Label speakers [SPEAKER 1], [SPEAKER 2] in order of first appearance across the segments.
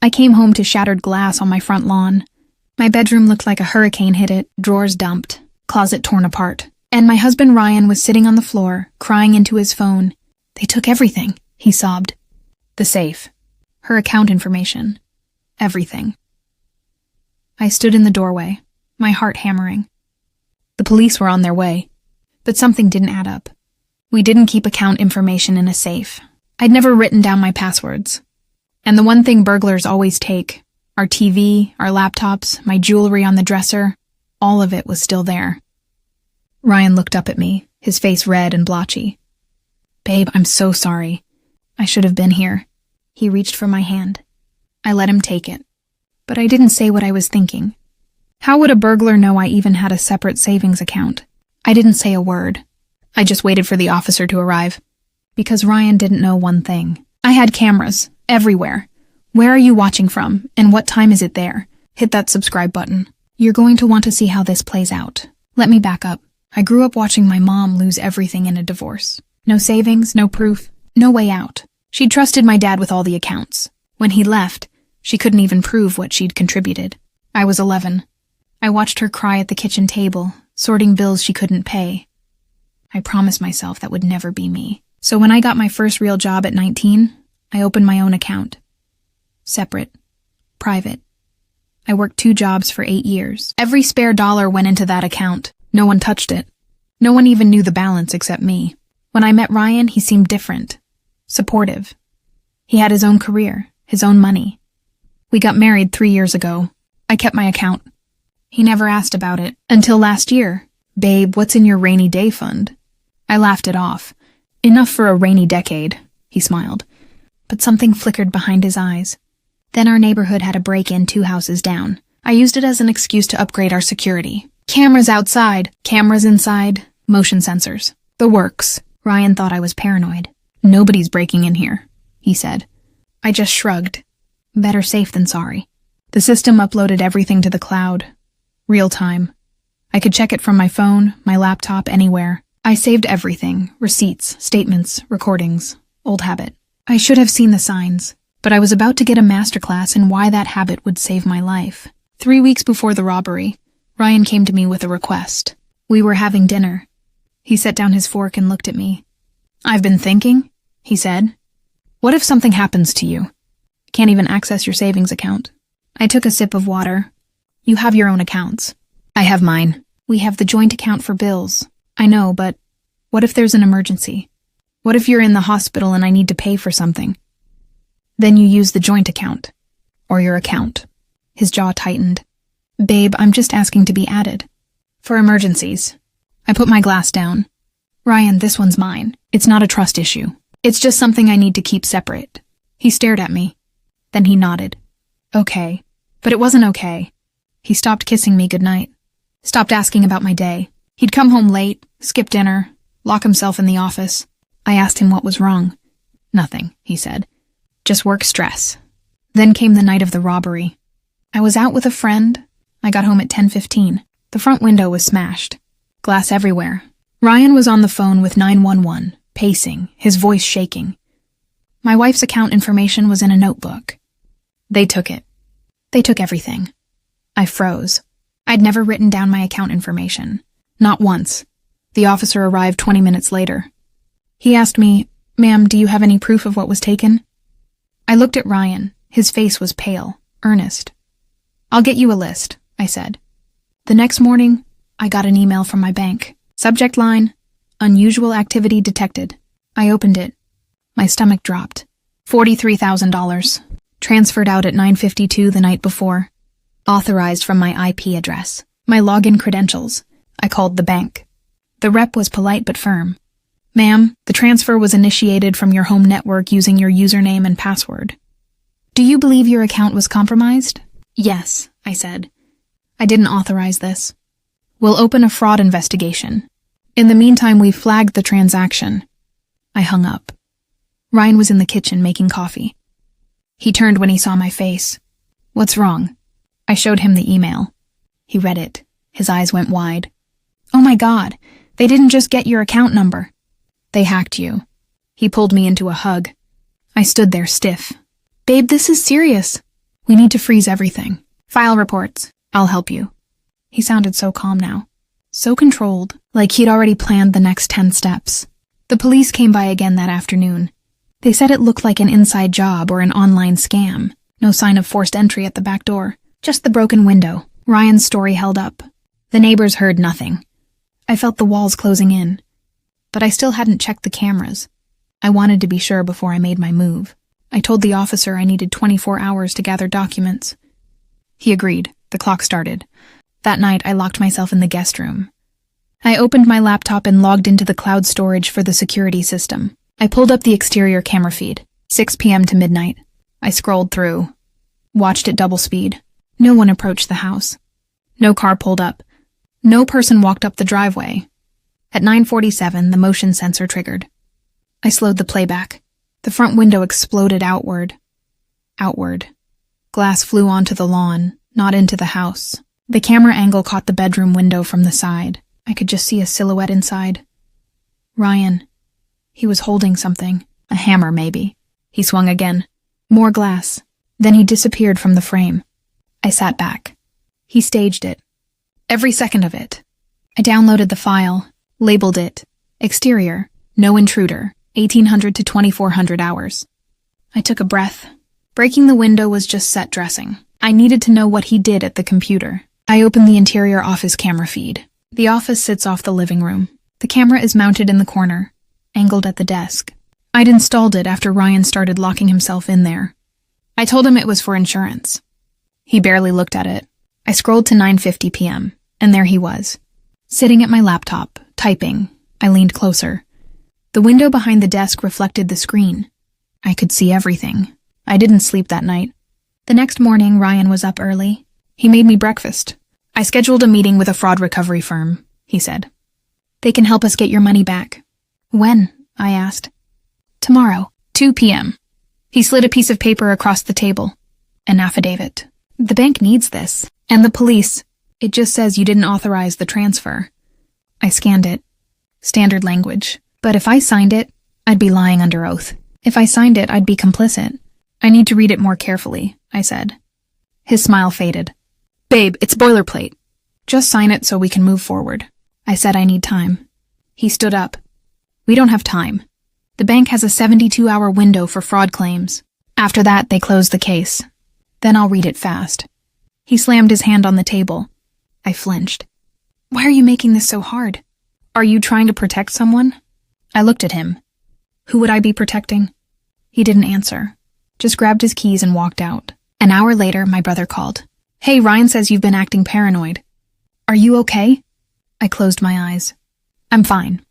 [SPEAKER 1] I came home to shattered glass on my front lawn. My bedroom looked like a hurricane hit it, drawers dumped, closet torn apart. And my husband Ryan was sitting on the floor, crying into his phone. "They took everything," he sobbed. "The safe. Her account information. Everything." I stood in the doorway, my heart hammering. The police were on their way, but something didn't add up. We didn't keep account information in a safe. I'd never written down my passwords. And the one thing burglars always take, our TV, our laptops, my jewelry on the dresser, all of it was still there. Ryan looked up at me, his face red and blotchy. "Babe, I'm so sorry. I should have been here." He reached for my hand. I let him take it. But I didn't say what I was thinking. How would a burglar know I even had a separate savings account? I didn't say a word. I just waited for the officer to arrive. Because Ryan didn't know one thing. I had cameras, everywhere. Where are you watching from, and what time is it there? Hit that subscribe button. You're going to want to see how this plays out. Let me back up. I grew up watching my mom lose everything in a divorce. No savings, no proof, no way out. She'd trusted my dad with all the accounts. When he left, she couldn't even prove what she'd contributed. I was 11. I watched her cry at the kitchen table, sorting bills she couldn't pay. I promised myself that would never be me. So when I got my first real job at 19, I opened my own account. Separate. Private. I worked 2 jobs for 8 years. Every spare dollar went into that account. No one touched it. No one even knew the balance except me. When I met Ryan, he seemed different. Supportive. He had his own career, his own money. We got married 3 years ago. I kept my account. He never asked about it. Until last year. "Babe, what's in your rainy day fund?" I laughed it off. "Enough for a rainy decade," he smiled. But something flickered behind his eyes. Then our neighborhood had a break-in 2 houses down. I used it as an excuse to upgrade our security. Cameras outside, cameras inside, motion sensors. The works. Ryan thought I was paranoid. "Nobody's breaking in here," he said. I just shrugged. Better safe than sorry. The system uploaded everything to the cloud. Real time. I could check it from my phone, my laptop, anywhere. I saved everything. Receipts, statements, recordings. Old habit. I should have seen the signs, but I was about to get a masterclass in why that habit would save my life. 3 weeks before the robbery, Ryan came to me with a request. We were having dinner. He set down his fork and looked at me. "I've been thinking," he said. "What if something happens to you? Can't even access your savings account." I took a sip of water. "You have your own accounts. I have mine. We have the joint account for bills. I know, but what if there's an emergency? What if you're in the hospital and I need to pay for something? Then you use the joint account. Or your account." His jaw tightened. "Babe, I'm just asking to be added. For emergencies." I put my glass down. "Ryan, this one's mine. It's not a trust issue. It's just something I need to keep separate." He stared at me. Then he nodded. "Okay." But it wasn't okay. He stopped kissing me goodnight. Stopped asking about my day. He'd come home late, skip dinner, lock himself in the office. I asked him what was wrong. "Nothing," he said. "Just work stress." Then came the night of the robbery. I was out with a friend. I got home at 10:15. The front window was smashed. Glass everywhere. Ryan was on the phone with 911, pacing, his voice shaking. My wife's account information was in a notebook. They took it. They took everything. I froze. I'd never written down my account information. Not once. The officer arrived 20 minutes later. He asked me, "Ma'am, do you have any proof of what was taken?" I looked at Ryan. His face was pale, earnest. "I'll get you a list," I said. The next morning, I got an email from my bank. Subject line, "Unusual activity detected." I opened it. My stomach dropped. $43,000. Transferred out at 9:52 the night before. Authorized from my IP address. My login credentials. I called the bank. The rep was polite but firm. "Ma'am, the transfer was initiated from your home network using your username and password. Do you believe your account was compromised?" "Yes," I said. "I didn't authorize this. We'll open a fraud investigation. In the meantime, we flagged the transaction." I hung up. Ryan was in the kitchen making coffee. He turned when he saw my face. "What's wrong?" I showed him the email. He read it. His eyes went wide. "Oh my God, they didn't just get your account number. They hacked you." He pulled me into a hug. I stood there stiff. "Babe, this is serious." We need to freeze everything. File reports. I'll help you. He sounded so calm now. So controlled, like he'd already planned the next 10 steps. The police came by again that afternoon. They said it looked like an inside job or an online scam. No sign of forced entry at the back door. Just the broken window. Ryan's story held up. The neighbors heard nothing. I felt the walls closing in. But I still hadn't checked the cameras. I wanted to be sure before I made my move. I told the officer I needed 24 hours to gather documents. He agreed. The clock started. That night, I locked myself in the guest room. I opened my laptop and logged into the cloud storage for the security system. I pulled up the exterior camera feed. 6 p.m. to midnight. I scrolled through. Watched at double speed. No one approached the house. No car pulled up. No person walked up the driveway. At 9:47, the motion sensor triggered. I slowed the playback. The front window exploded outward. Outward. Glass flew onto the lawn, not into the house. The camera angle caught the bedroom window from the side. I could just see a silhouette inside. Ryan. He was holding something. A hammer, maybe. He swung again. More glass. Then he disappeared from the frame. I sat back. He staged it. Every second of it. I downloaded the file, labeled it, exterior, no intruder, 1800 to 2400 hours. I took a breath. Breaking the window was just set dressing. I needed to know what he did at the computer. I opened the interior office camera feed. The office sits off the living room. The camera is mounted in the corner, angled at the desk. I'd installed it after Ryan started locking himself in there. I told him it was for insurance. He barely looked at it. I scrolled to 9:50 p.m., and there he was. Sitting at my laptop, typing. I leaned closer. The window behind the desk reflected the screen. I could see everything. I didn't sleep that night. The next morning, Ryan was up early. He made me breakfast. I scheduled a meeting with a fraud recovery firm, he said. They can help us get your money back. When? I asked. Tomorrow, 2 p.m. He slid a piece of paper across the table. An affidavit. The bank needs this. And the police. It just says you didn't authorize the transfer. I scanned it. Standard language. But if I signed it, I'd be lying under oath. If I signed it, I'd be complicit. I need to read it more carefully, I said. His smile faded. Babe, it's boilerplate. Just sign it so we can move forward. I said I need time. He stood up. We don't have time. The bank has a 72-hour window for fraud claims. After that, they close the case. Then I'll read it fast. He slammed his hand on the table. I flinched. Why are you making this so hard? Are you trying to protect someone? I looked at him. Who would I be protecting? He didn't answer. Just grabbed his keys and walked out. An hour later, my brother called. Hey, Ryan says you've been acting paranoid. Are you okay? I closed my eyes. I'm fine.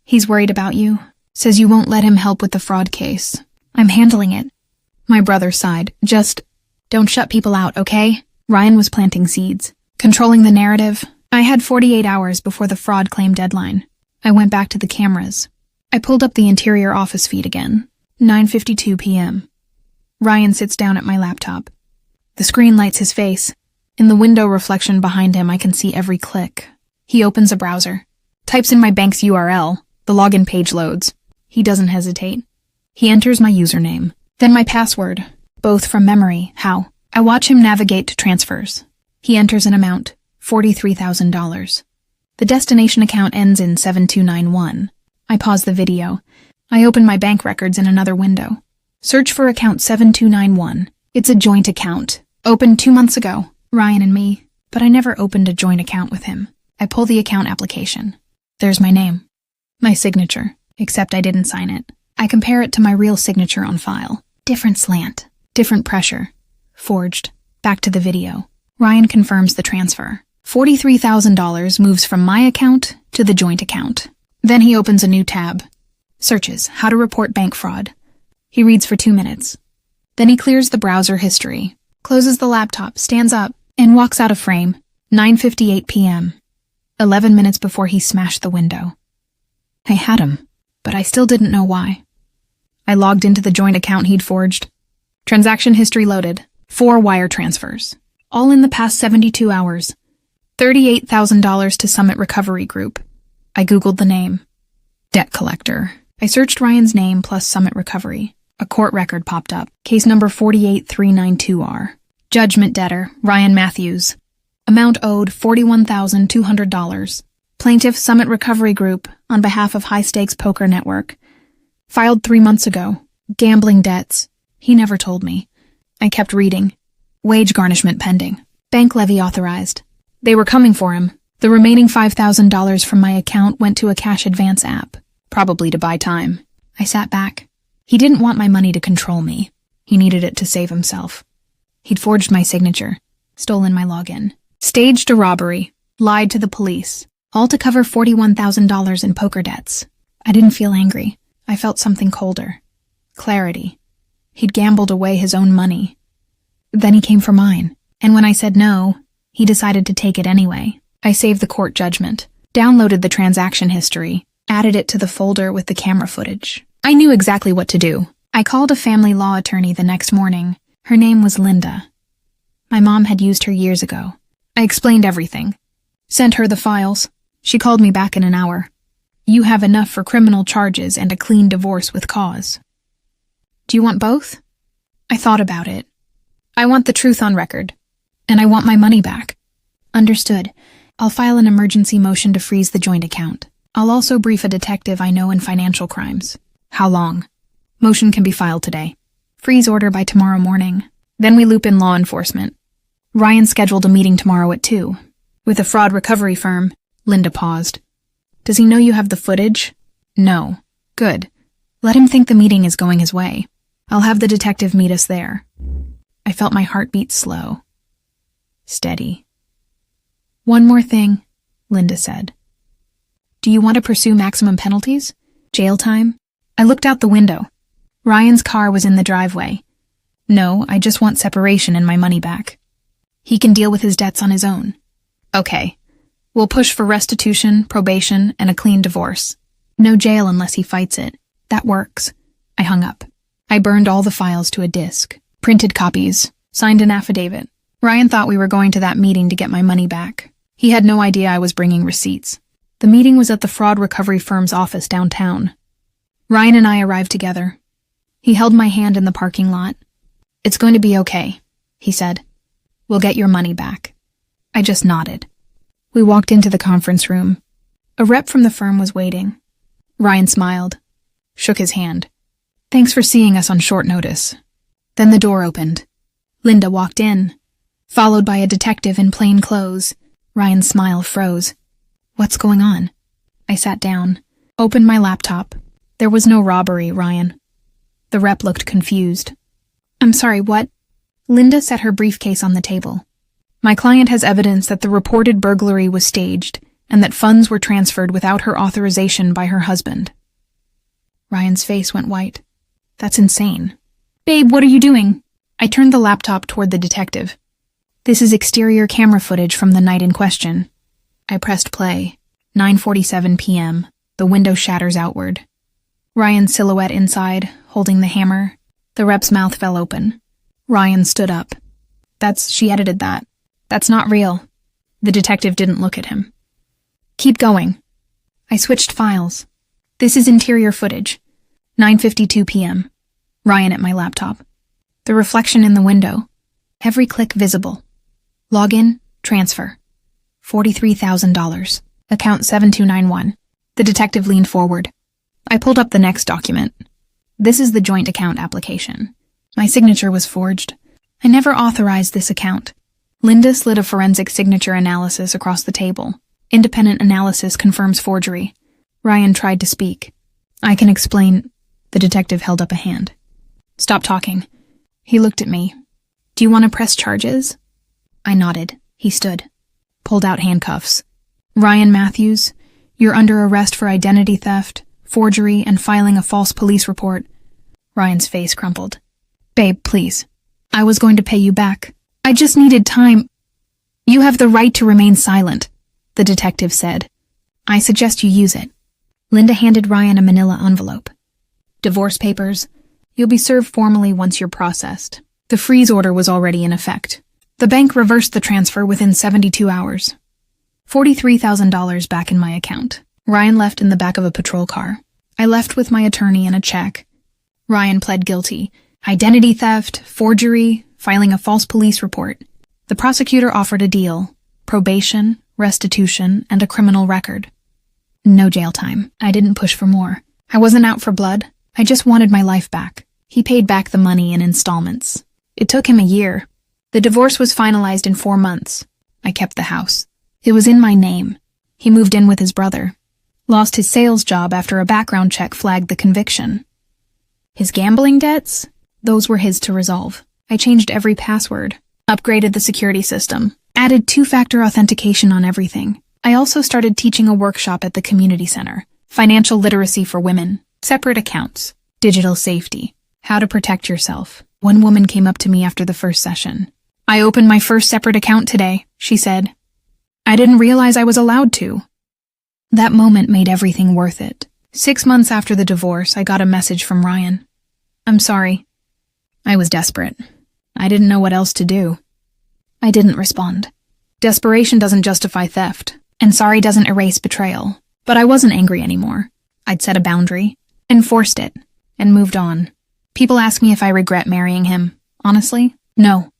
[SPEAKER 1] He's worried about you. Says you won't let him help with the fraud case. I'm handling it. My brother sighed. Just don't shut people out, okay? Ryan was planting seeds. Controlling the narrative. I had 48 hours before the fraud claim deadline. I went back to the cameras. I pulled up the interior office feed again. 9:52 p.m. Ryan sits down at my laptop. The screen lights his face. In the window reflection behind him, I can see every click. He opens a browser. Types in my bank's URL. The login page loads. He doesn't hesitate. He enters my username. Then my password. Both from memory. How? I watch him navigate to transfers. He enters an amount. $43,000. The destination account ends in 7291. I pause the video. I open my bank records in another window. Search for account 7291. It's a joint account. Opened 2 months ago. Ryan and me. But I never opened a joint account with him. I pull the account application. There's my name. My signature. Except I didn't sign it. I compare it to my real signature on file. Different slant. Different pressure. Forged. Back to the video. Ryan confirms the transfer. $43,000 moves from my account to the joint account. Then he opens a new tab. Searches how to report bank fraud. He reads for 2 minutes. Then he clears the browser history, closes the laptop, stands up, and walks out of frame. 9:58 p.m. 11 minutes before he smashed the window. I had him, but I still didn't know why. I logged into the joint account he'd forged. Transaction history loaded. 4 wire transfers. All in the past 72 hours. $38,000 to Summit Recovery Group. I Googled the name. Debt collector. I searched Ryan's name plus Summit Recovery. A court record popped up. Case number 48392R. Judgment debtor, Ryan Matthews. Amount owed $41,200. Plaintiff Summit Recovery Group on behalf of High Stakes Poker Network. Filed 3 months ago. Gambling debts. He never told me. I kept reading. Wage garnishment pending. Bank levy authorized. They were coming for him. The remaining $5,000 from my account went to a cash advance app, probably to buy time. I sat back. He didn't want my money to control me. He needed it to save himself. He'd forged my signature, stolen my login, staged a robbery, lied to the police, all to cover $41,000 in poker debts. I didn't feel angry. I felt something colder. Clarity. He'd gambled away his own money. Then he came for mine, and when I said no, he decided to take it anyway. I saved the court judgment, downloaded the transaction history, added it to the folder with the camera footage. I knew exactly what to do. I called a family law attorney the next morning. Her name was Linda. My mom had used her years ago. I explained everything. Sent her the files. She called me back in an hour. You have enough for criminal charges and a clean divorce with cause. Do you want both? I thought about it. I want the truth on record. And I want my money back. Understood. I'll file an emergency motion to freeze the joint account. I'll also brief a detective I know in financial crimes. How long? Motion can be filed today. Freeze order by tomorrow morning. Then we loop in law enforcement. Ryan scheduled a meeting tomorrow at 2. With a fraud recovery firm. Linda paused. Does he know you have the footage? No. Good. Let him think the meeting is going his way. I'll have the detective meet us there. I felt my heartbeat slow. Steady. One more thing, Linda said. Do you want to pursue maximum penalties? Jail time? I looked out the window. Ryan's car was in the driveway. No, I just want separation and my money back. He can deal with his debts on his own. Okay. We'll push for restitution, probation, and a clean divorce. No jail unless he fights it. That works. I hung up. I burned all the files to a disk, printed copies, signed an affidavit. Ryan thought we were going to that meeting to get my money back. He had no idea I was bringing receipts. The meeting was at the fraud recovery firm's office downtown. Ryan and I arrived together. He held my hand in the parking lot. It's going to be okay, he said. We'll get your money back. I just nodded. We walked into the conference room. A rep from the firm was waiting. Ryan smiled, shook his hand. Thanks for seeing us on short notice. Then the door opened. Linda walked in, followed by a detective in plain clothes. Ryan's smile froze. What's going on? I sat down, opened my laptop. There was no robbery, Ryan. The rep looked confused. I'm sorry, what? Linda set her briefcase on the table. My client has evidence that the reported burglary was staged and that funds were transferred without her authorization by her husband. Ryan's face went white. That's insane. Babe, what are you doing? I turned the laptop toward the detective. This is exterior camera footage from the night in question. I pressed play. 9:47 p.m. The window shatters outward. Ryan's silhouette inside, holding the hammer. The rep's mouth fell open. Ryan stood up. She edited that. That's not real. The detective didn't look at him. Keep going. I switched files. This is interior footage. 9:52 p.m. Ryan at my laptop. The reflection in the window. Every click visible. Login, transfer. $43,000. Account 7291. The detective leaned forward. I pulled up the next document. This is the joint account application. My signature was forged. I never authorized this account. Linda slid a forensic signature analysis across the table. Independent analysis confirms forgery. Ryan tried to speak. I can explain. The detective held up a hand. Stop talking. He looked at me. Do you want to press charges? I nodded. He stood. Pulled out handcuffs. Ryan Matthews, you're under arrest for identity theft, forgery, and filing a false police report. Ryan's face crumpled. Babe, please. I was going to pay you back. I just needed time. You have the right to remain silent, the detective said. I suggest you use it. Linda handed Ryan a manila envelope. Divorce papers. You'll be served formally once you're processed. The freeze order was already in effect. The bank reversed the transfer within 72 hours. $43,000 back in my account. Ryan left in the back of a patrol car. I left with my attorney and a check. Ryan pled guilty. Identity theft, forgery, filing a false police report. The prosecutor offered a deal: probation, restitution, and a criminal record. No jail time. I didn't push for more. I wasn't out for blood. I just wanted my life back. He paid back the money in installments. It took him a year. The divorce was finalized in 4 months. I kept the house. It was in my name. He moved in with his brother. Lost his sales job after a background check flagged the conviction. His gambling debts? Those were his to resolve. I changed every password, upgraded the security system, added 2-factor authentication on everything. I also started teaching a workshop at the community center: financial literacy for women, separate accounts, digital safety, how to protect yourself. One woman came up to me after the first session. "I opened my first separate account today," she said. "I didn't realize I was allowed to." That moment made everything worth it. 6 months after the divorce, I got a message from Ryan. "I'm sorry." I was desperate. I didn't know what else to do. I didn't respond. Desperation doesn't justify theft, and sorry doesn't erase betrayal. But I wasn't angry anymore. I'd set a boundary, enforced it, and moved on. People ask me if I regret marrying him. Honestly, no.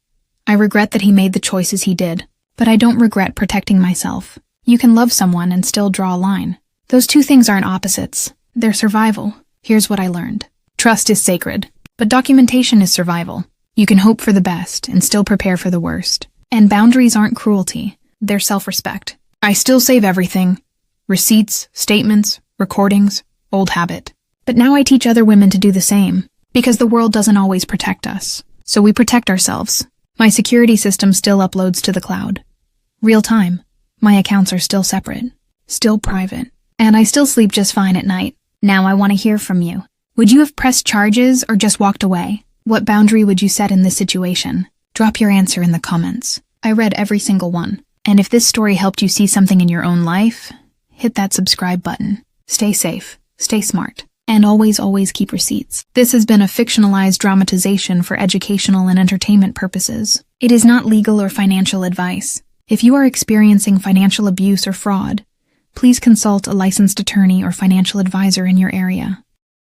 [SPEAKER 1] I regret that he made the choices he did, but I don't regret protecting myself. You can love someone and still draw a line. Those two things aren't opposites. They're survival. Here's what I learned. Trust is sacred, but documentation is survival. You can hope for the best and still prepare for the worst. And boundaries aren't cruelty. They're self-respect. I still save everything. Receipts, statements, recordings, old habit. But now I teach other women to do the same, because the world doesn't always protect us. So we protect ourselves. My security system still uploads to the cloud. Real time. My accounts are still separate, still private, and I still sleep just fine at night. Now I want to hear from you. Would you have pressed charges or just walked away? What boundary would you set in this situation? Drop your answer in the comments. I read every single one. And if this story helped you see something in your own life, hit that subscribe button. Stay safe, stay smart, and always keep receipts. This has been a fictionalized dramatization for educational and entertainment purposes. It is not legal or financial advice. If you are experiencing financial abuse or fraud, please consult a licensed attorney or financial advisor in your area.